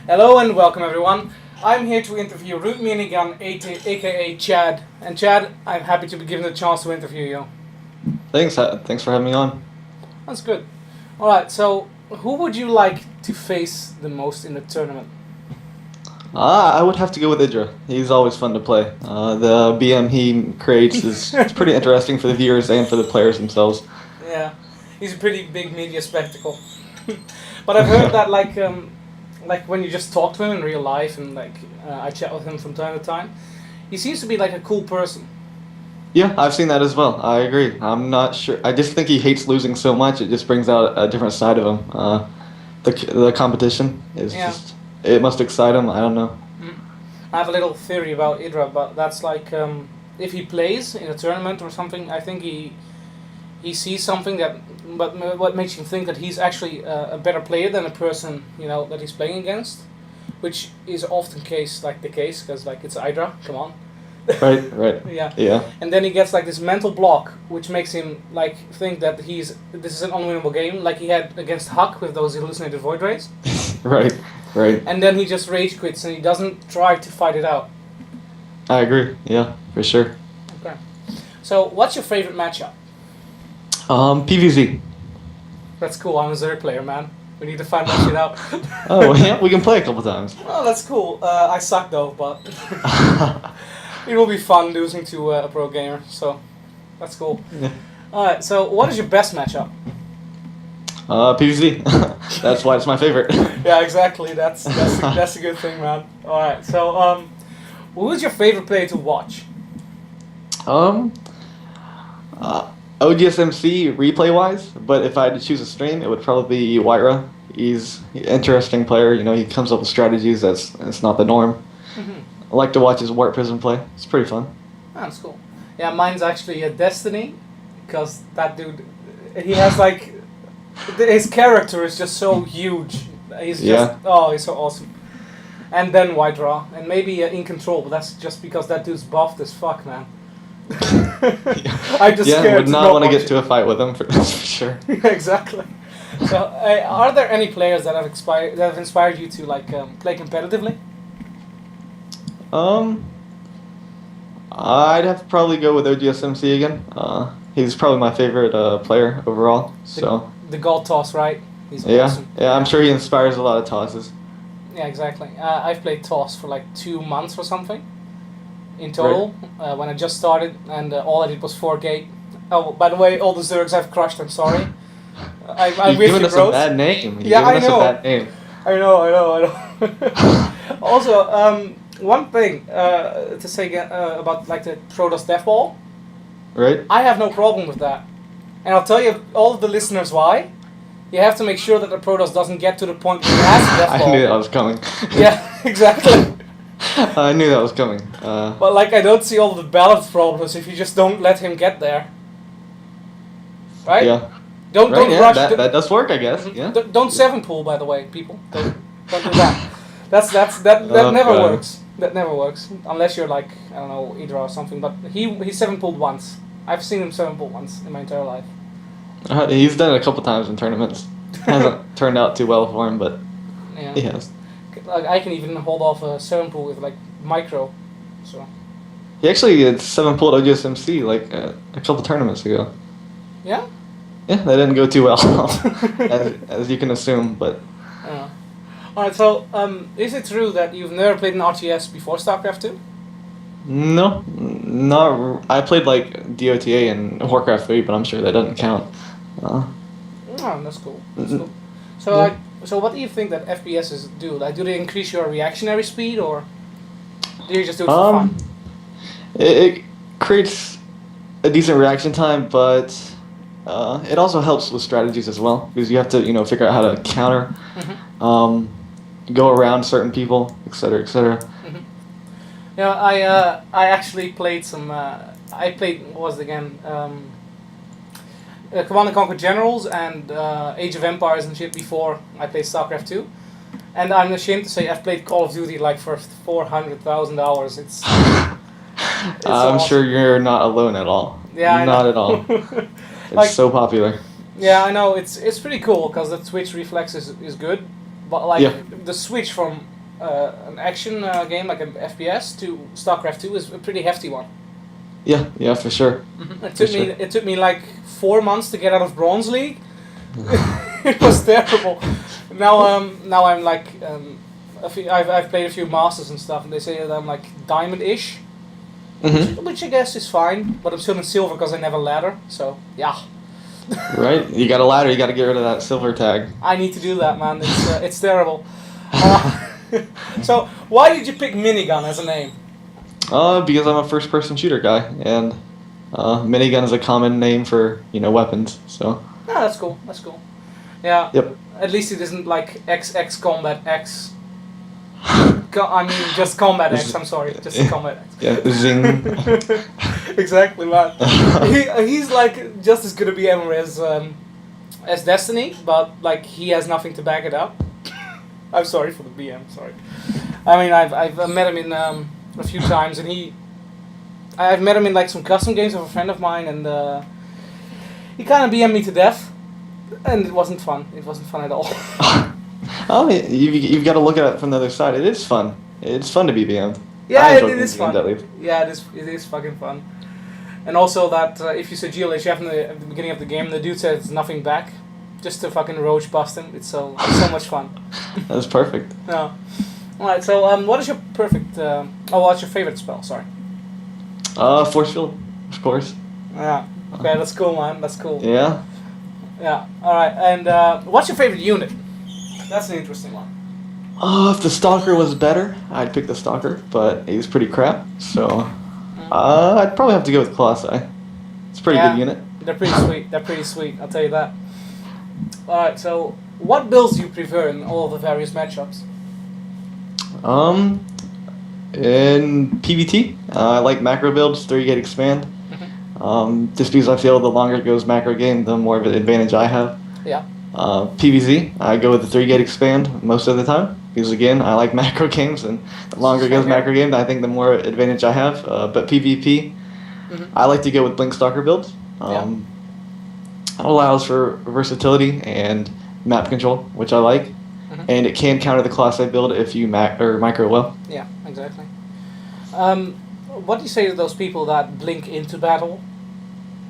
Hello and welcome everyone. I'm here to interview Root.Minigun, aka Chad. And Chad, I'm happy to be given the chance to interview you. Thanks for having me on. That's good. Alright, so who would you like to face the most in the tournament? I would have to go with Idra. He's always fun to play. The BM he creates is it's pretty interesting for the viewers and for the players themselves. Yeah, he's a pretty big media spectacle. But I've heard that like when you just talk to him in real life and I chat with him from time to time, he seems to be like a cool person. Yeah, I've seen that as well. I agree. I'm not sure. I just think he hates losing so much. It just brings out a different side of him. The competition is just it must excite him. I don't know. I have a little theory about Idra, but that's like if he plays in a tournament or something, I think he sees something but what makes him think that he's actually a better player than a person that he's playing against, which is often the case because it's Idra. Come on. Right. Yeah. And then he gets like this mental block, which makes him think that this is an unwinnable game, like he had against Huck with those hallucinated void rays. Right. And then he just rage quits and he doesn't try to fight it out. I agree. Yeah, for sure. Okay. So, what's your favorite matchup? PVZ. That's cool. I'm a Zerg player, man. We need to find that shit out. Oh yeah, we can play a couple times. Oh, that's cool. I suck though, but it will be fun losing to a pro gamer. So, that's cool. Yeah. All right. So, what is your best matchup? PVZ. That's why it's my favorite. Yeah, exactly. That's a good thing, man. All right. So, who is your favorite player to watch? OGSMC replay wise, but if I had to choose a stream, it would probably be Wyra. He's an interesting player. He comes up with strategies that's not the norm. Mm-hmm. I like to watch his Warp Prism play. It's pretty fun. Oh, that's cool. Yeah, mine's actually a Destiny, because that dude, he has his character is just so huge. He's he's so awesome. And then Wydra, and maybe In Control, but that's just because that dude's buffed as fuck, man. I'm just scared. Would not want to get to a fight with him that's for sure. Yeah, exactly. So, are there any players that have inspired you to play competitively? I'd have to probably go with OGSMC again. He's probably my favorite player overall. So the gold toss, right? He's awesome. Yeah, I'm sure he inspires a lot of tosses. Yeah, exactly. I've played toss for 2 months or something in total, right. When I just started, and all I did was 4 gate. Oh, by the way, all the Zergs I've crushed, I'm sorry. I'm You've given us a bad name. I know. Also, one thing to say about the Protoss Death Ball. Right. I have no problem with that. And I'll tell you, all of the listeners, why. You have to make sure that the Protoss doesn't get to the point where it has a Death Ball. I knew that was coming. Yeah, exactly. I knew that was coming. But I don't see all the balance problems if you just don't let him get there. Right? Yeah. Don't rush. That does work, I guess. Yeah. Don't 7 pool, by the way, people. Don't do that. That never works. That never works unless you're I don't know, Idra or something. But he 7 pulled once. I've seen him 7 pull once in my entire life. He's done it a couple times in tournaments. Hasn't turned out too well for him, but yeah. He has. I can even hold off a 7 pull with micro. So. He actually did 7 pull at OGSMC a couple tournaments ago. Yeah. Yeah, that didn't go too well, as you can assume, but. Yeah. Alright, so is it true that you've never played an RTS before StarCraft 2? No, not. I played DOTA and Warcraft 3, but I'm sure that doesn't count. Oh, that's cool. That's cool. So, so what do you think that FPSs do? Do they increase your reactionary speed, or do you just do it for fun? It creates a decent reaction time, but it also helps with strategies as well, because you have to figure out how to counter, go around certain people, etc., etc. Mm-hmm. Yeah, I actually played some. I played what was it again? Command and Conquer Generals and Age of Empires and shit before I played StarCraft 2. And I'm ashamed to say I've played Call of Duty for 400,000 hours. It's I'm awesome. sure you're not alone at all. Yeah, not at all. It's so popular. Yeah, I know. It's pretty cool because the Twitch reflex is good, but Yeah. the switch from an action game like an FPS to StarCraft 2 is a pretty hefty one. Yeah, for sure. It took me like 4 months to get out of Bronze League. It was terrible. Now I'm like I've played a few Masters and stuff, and they say that I'm like Diamond-ish, which I guess is fine. But I'm still in Silver because I never ladder. So yeah. Right, you got a ladder. You got to get rid of that silver tag. I need to do that, man. It's terrible. So why did you pick Minigun as a name? Because I'm a first-person shooter guy, and minigun is a common name for weapons. So. Ah, that's cool. That's cool. Yeah. Yep. At least it isn't like XX Combat X. I mean, just Combat X. I'm sorry, just Combat X. Yeah, zing. Exactly, man. He's like just as good a BM as Destiny, but like he has nothing to back it up. I'm sorry for the BM. Sorry. I mean, I've met him in a few times, and I've met him in like some custom games of a friend of mine, and he kind of BM'd me to death, and it wasn't fun. It wasn't fun at all. Oh, you've got to look at it from the other side. It is fun. It's fun to be BM'd. Yeah, it is fun. Yeah, it is fucking fun. And also that if you say GLH at the beginning of the game, the dude says nothing back, just to fucking roach bust him. It's so much fun. That's perfect. Yeah. All right. So what is your perfect? What's your favorite spell? Sorry. Force field, of course. Yeah. Okay, that's cool, man. That's cool. Yeah. Yeah. All right. And what's your favorite unit? That's an interesting one. If the Stalker was better, I'd pick the Stalker, but he's pretty crap, so I'd probably have to go with Colossi. It's a pretty good unit. They're pretty sweet. They're pretty sweet, I'll tell you that. Alright, so what builds do you prefer in all the various matchups? In PvT, I like macro builds, 3-gate expand. Just because I feel the longer it goes macro game, the more of an advantage I have. Yeah. PvZ, I go with the 3-gate expand most of the time. Because again, I like macro games, and the longer it goes macro game, I think the more advantage I have. But PvP, I like to go with Blink Stalker builds. It allows for versatility and map control, which I like. And it can counter the class I build if you micro well. Yeah, exactly. What do you say to those people that blink into battle?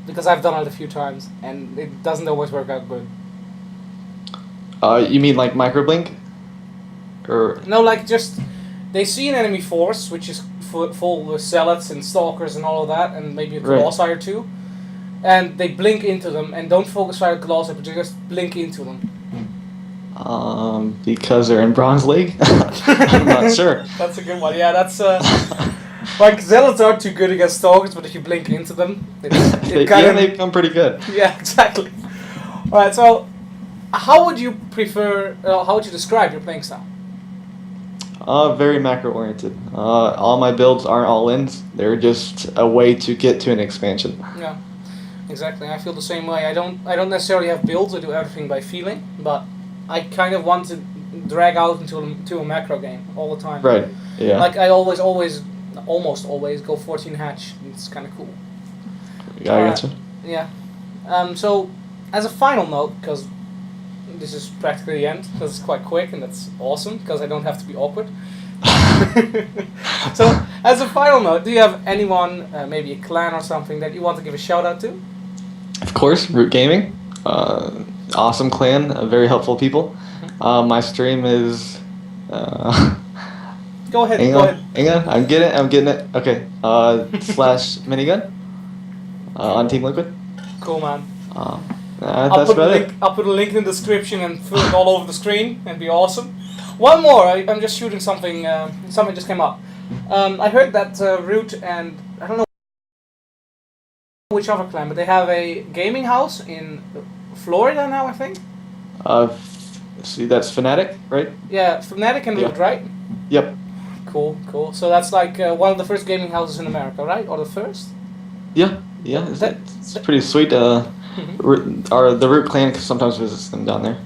Because I've done it a few times, and it doesn't always work out good. You mean like micro blink? Or no, like just they see an enemy force, which is full with zealots and stalkers and all of that, and maybe a colossi or two, and they blink into them and don't focus fire colossi, but they just blink into them. Because they're in Bronze League? I'm not sure. That's a good one. Yeah, that's like zealots aren't too good against stalkers, but if you blink into them, they become pretty good. Yeah, exactly. All right, so how would you prefer? How would you describe your playing style? Very macro oriented. All my builds aren't all-ins. They're just a way to get to an expansion. Yeah, exactly. I feel the same way. I don't necessarily have builds. I do everything by feeling, but I kind of want to drag out into a macro game all the time. Right. Yeah. Like I almost always go 14 hatch. It's kind of cool. Yeah, I gotcha. Yeah. So, as a final note, because this is practically the end, because it's quite quick and that's awesome, because I don't have to be awkward. So, as a final note, do you have anyone, maybe a clan or something, that you want to give a shout out to? Of course, Root Gaming. Awesome clan, very helpful people. My stream is... Go ahead, hang on, I'm getting it. Okay, /Minigun on Team Liquid. Cool, man. That's about it. I'll put a link in the description and throw it all over the screen and be awesome. One more, I'm just shooting something, something just came up. I heard that Root and, I don't know which other clan, but they have a gaming house in Florida now, I think. See, that's Fnatic, right? Yeah, Fnatic and Root, right? Yep. Cool. So that's like one of the first gaming houses in America, right? Or the first? Yeah. It's pretty sweet. The Root clan sometimes visits them down there.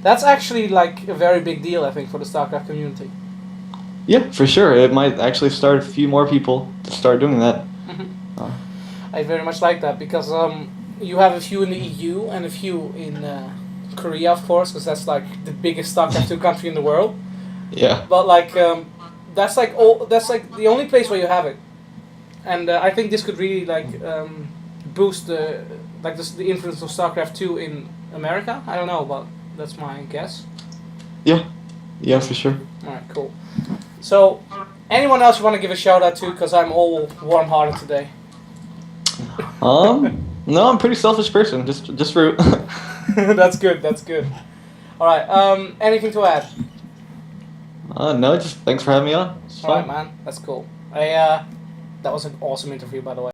That's actually like a very big deal, I think, for the StarCraft community. Yeah, for sure. It might actually start a few more people to start doing that. I very much like that because you have a few in the EU and a few in Korea, of course, because that's like the biggest StarCraft 2 country in the world. Yeah. But like that's like the only place where you have it, and I think this could really like boost the influence of StarCraft 2 in America. I don't know, but that's my guess. Yeah. Yeah, for sure. All right, cool. So, anyone else you want to give a shout out to? Because I'm all warm-hearted today. No, I'm a pretty selfish person. Just root. That's good. That's good. All right. Anything to add? No, just thanks for having me on. It's All right, fun. man. That's cool. That was an awesome interview, by the way.